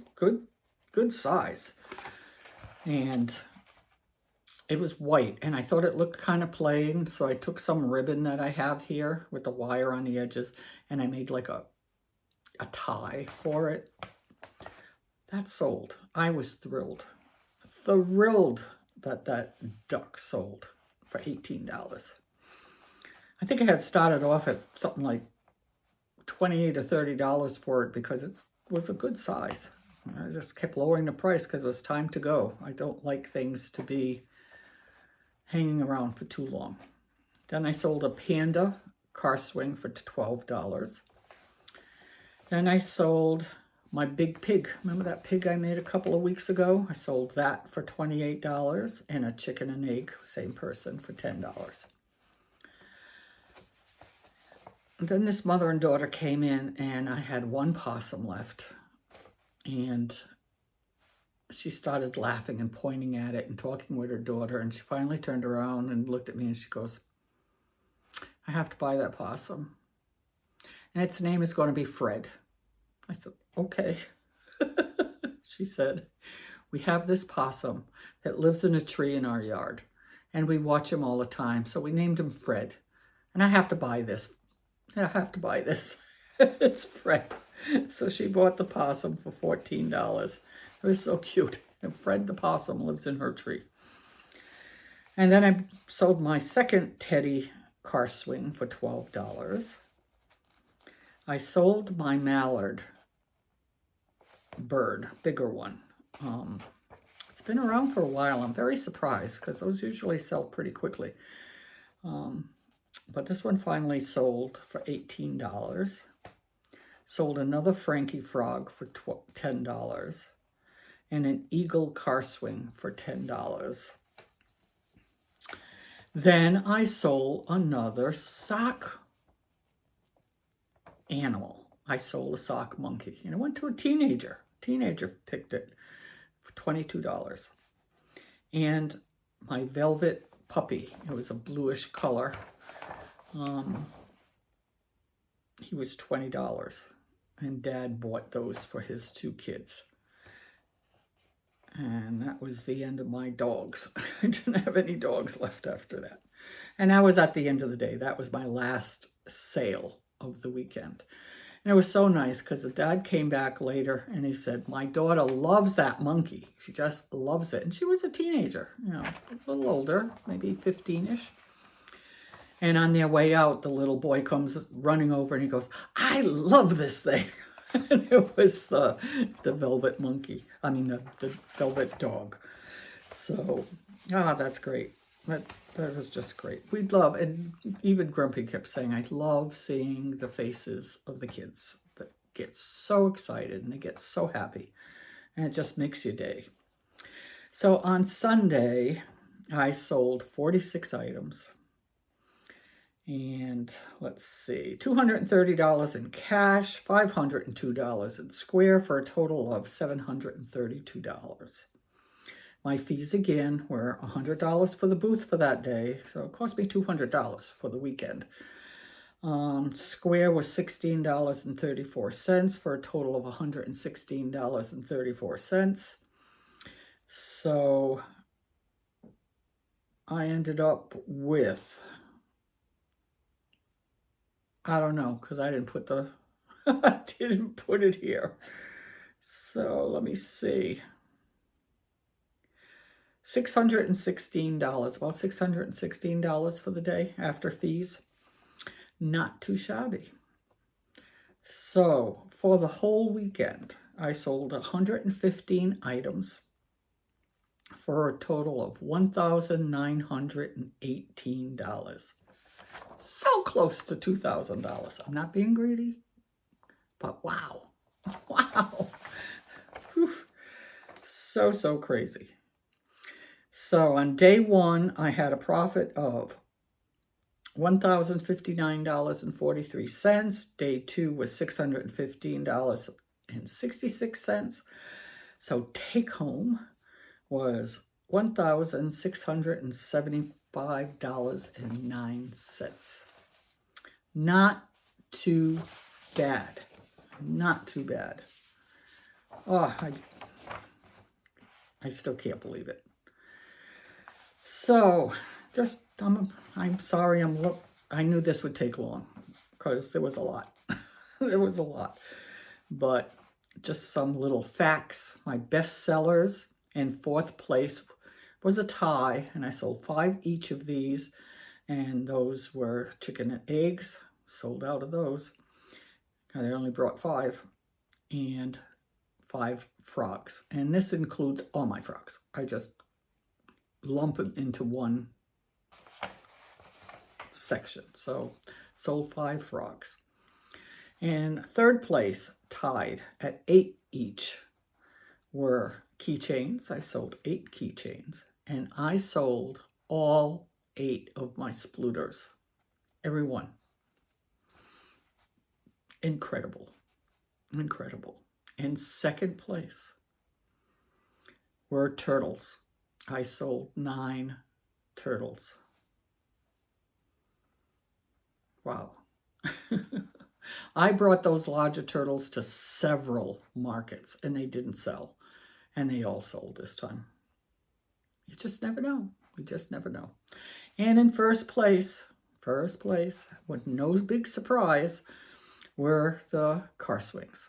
good size. And it was white, and I thought it looked kind of plain, so I took some ribbon that I have here with the wire on the edges, and I made like a tie for it. That sold. I was thrilled. Thrilled that that duck sold for $18. I think I had started off at something like $28 or $30 for it because it was a good size. I just kept lowering the price because it was time to go. I don't like things to be hanging around for too long. Then I sold a panda car swing for $12. Then I sold my big pig. Remember that pig I made a couple of weeks ago? I sold that for $28, and a chicken and egg, same person, for $10. And then this mother and daughter came in, and I had 1 possum left, and she started laughing and pointing at it and talking with her daughter, and she finally turned around and looked at me and she goes, I have to buy that possum. And its name is going to be Fred. I said, okay. She said, we have this possum that lives in a tree in our yard, and we watch him all the time, so we named him Fred. And I have to buy this. I have to buy this. It's Fred. So she bought the possum for $14. It was so cute. And Fred the possum lives in her tree. And then I sold my second teddy car swing for $12. I sold my mallard bird, bigger one. It's been around for a while. I'm very surprised because those usually sell pretty quickly. But this one finally sold for $18. Sold another Frankie frog for $10. And an eagle car swing for $10. Then I sold another sock animal. I sold a sock monkey, and it went to a teenager. Teenager picked it for $22. And my velvet puppy, it was a bluish color. He was $20, and Dad bought those for his 2 kids. And that was the end of my dogs. I didn't have any dogs left after that. And that was at the end of the day. That was my last sale of the weekend. And it was so nice because the dad came back later and he said, my daughter loves that monkey. She just loves it. And she was a teenager, you know, a little older, maybe 15-ish. And on their way out, the little boy comes running over and he goes, I love this thing. And it was the velvet monkey. I mean, the velvet dog. So, that's great. That was just great. We'd love, and even Grumpy kept saying, I love seeing the faces of the kids that get so excited and they get so happy. And it just makes your day. So on Sunday, I sold 46 items. And let's see, $230 in cash, $502 in Square, for a total of $732. My fees again were $100 for the booth for that day, so it cost me $200 for the weekend. Square was $16.34 for a total of $116.34. So I ended up with, I don't know, because I didn't put the, I didn't put it here. So let me see. $616, about $616 for the day after fees. Not too shabby. So for the whole weekend, I sold 115 items for a total of $1,918. So close to $2,000. I'm not being greedy, but wow. Wow. Whew. So crazy. So on day one, I had a profit of $1,059.43. Day two was $615.66. So take home was $1,675.09. Not too bad. Not too bad. Oh, I still can't believe it. So, just, I'm sorry, I knew this would take long because there was a lot. There was a lot. But just some little facts. My best sellers in fourth place was a tie, and I sold 5 each of these, and those were chicken and eggs. Sold out of those. I only brought 5, and 5 frogs. And this includes all my frogs. I just lump them into one section. So sold 5 frogs. And third place, tied at 8 each, were keychains. I sold 8 keychains. And I sold all 8 of my spluters. Every one. Incredible. Incredible. In second place were turtles. I sold 9 turtles. Wow. I brought those larger turtles to several markets and they didn't sell. And they all sold this time. You just never know. We just never know. And in first place, with no big surprise, were the car swings.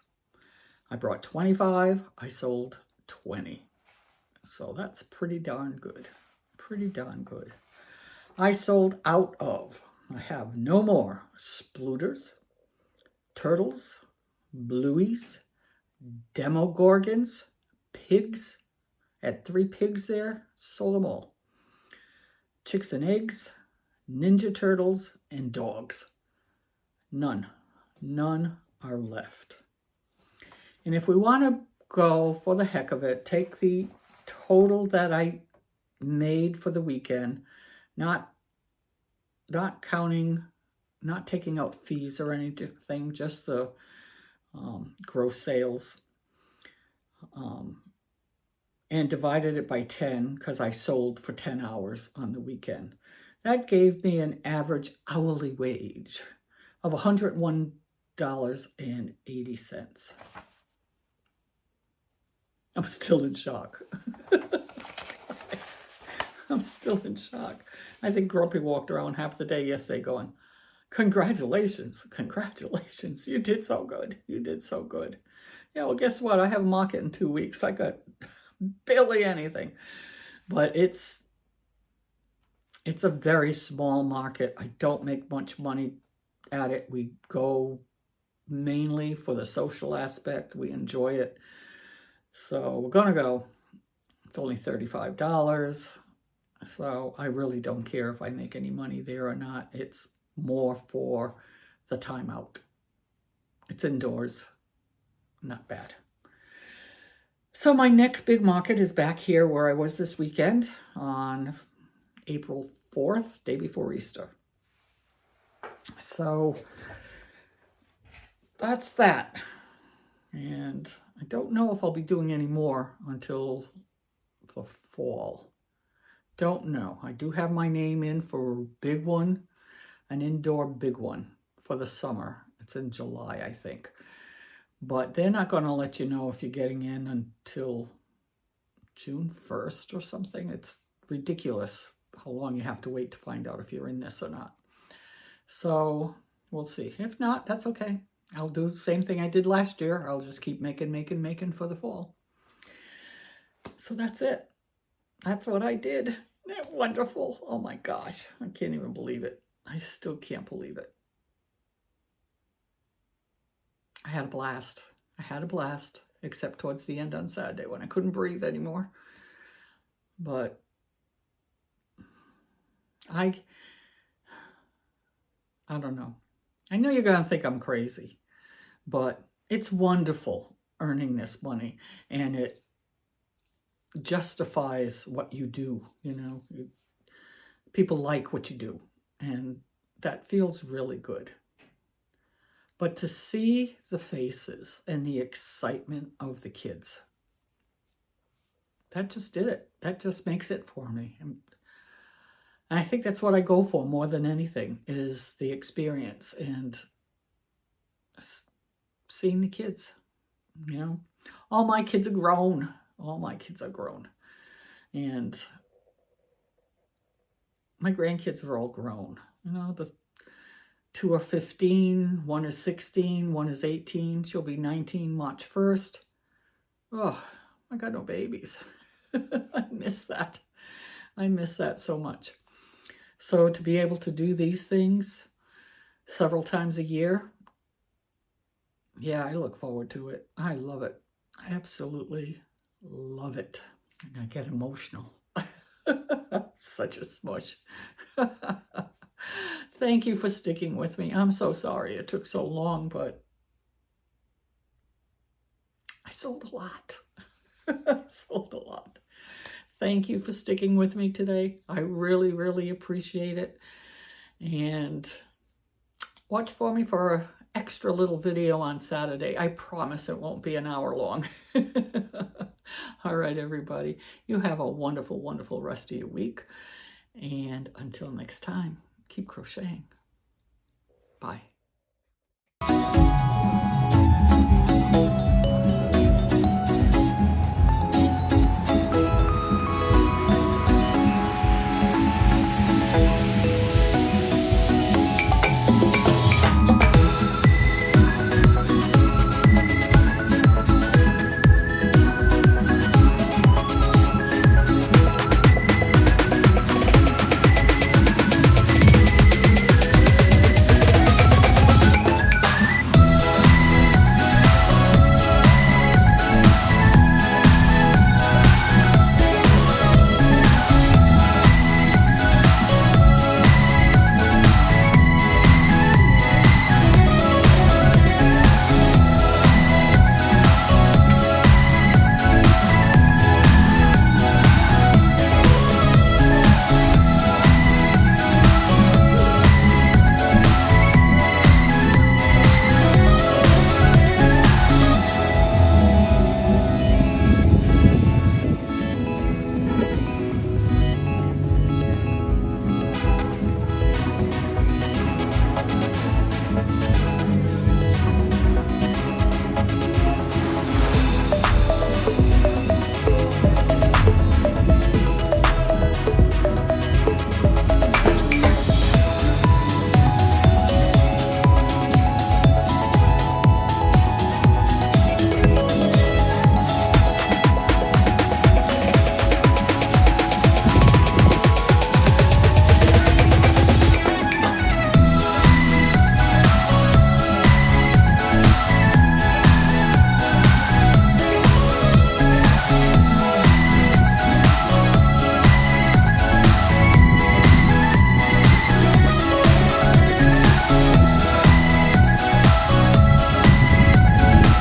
I brought 25. I sold 20. So that's pretty darn good. Pretty darn good. I sold out of, I have no more spluters, turtles, blueies, demogorgons, pigs. Had 3 pigs there, sold them all. Chicks and eggs, ninja turtles, and dogs. None are left. And if we want to go for the heck of it, take the total that I made for the weekend, not counting, not taking out fees or anything, just the gross sales, and divided it by 10 because I sold for 10 hours on the weekend. That gave me an average hourly wage of $101.80. I'm still in shock. I'm still in shock. I think Grumpy walked around half the day yesterday going, congratulations, congratulations. You did so good. You did so good. Yeah, well, guess what? I have a market in 2 weeks. I got barely anything. But it's a very small market. I don't make much money at it. We go mainly for the social aspect. We enjoy it. So we're going to go. It's only $35. So I really don't care if I make any money there or not. It's more for the time out. It's indoors. Not bad. So my next big market is back here where I was this weekend on April 4th, day before Easter. So that's that. And I don't know if I'll be doing any more until the fall. Don't know. I do have my name in for a big one, an indoor big one for the summer. It's in July, I think. But they're not going to let you know if you're getting in until June 1st or something. It's ridiculous how long you have to wait to find out if you're in this or not. So we'll see. If not, that's okay. I'll do the same thing I did last year. I'll just keep making for the fall. So that's it. That's what I did. Isn't that wonderful? Oh my gosh. I can't even believe it. I still can't believe it. I had a blast. I had a blast, except towards the end on Saturday when I couldn't breathe anymore. But I don't know. I know you're going to think I'm crazy, but it's wonderful earning this money, and it justifies what you do. You know, people like what you do, and that feels really good. But to see the faces and the excitement of the kids, that just did it. That just makes it for me. And I think that's what I go for more than anything, is the experience and seeing the kids. You know, all my kids are grown. All my kids are grown. And my grandkids are all grown. You know, the 2 are 15, 1 is 16, 1 is 18. She'll be 19 March 1st. Oh, I got no babies. I miss that. I miss that so much. So to be able to do these things several times a year, yeah, I look forward to it. I love it. I absolutely love it. And I get emotional. Such a smush. Thank you for sticking with me. I'm so sorry it took so long, but I sold a lot. Sold a lot. Thank you for sticking with me today. I really, really appreciate it. And watch for me for an extra little video on Saturday. I promise it won't be an hour long. All right, everybody. You have a wonderful, wonderful rest of your week. And until next time, keep crocheting. Bye.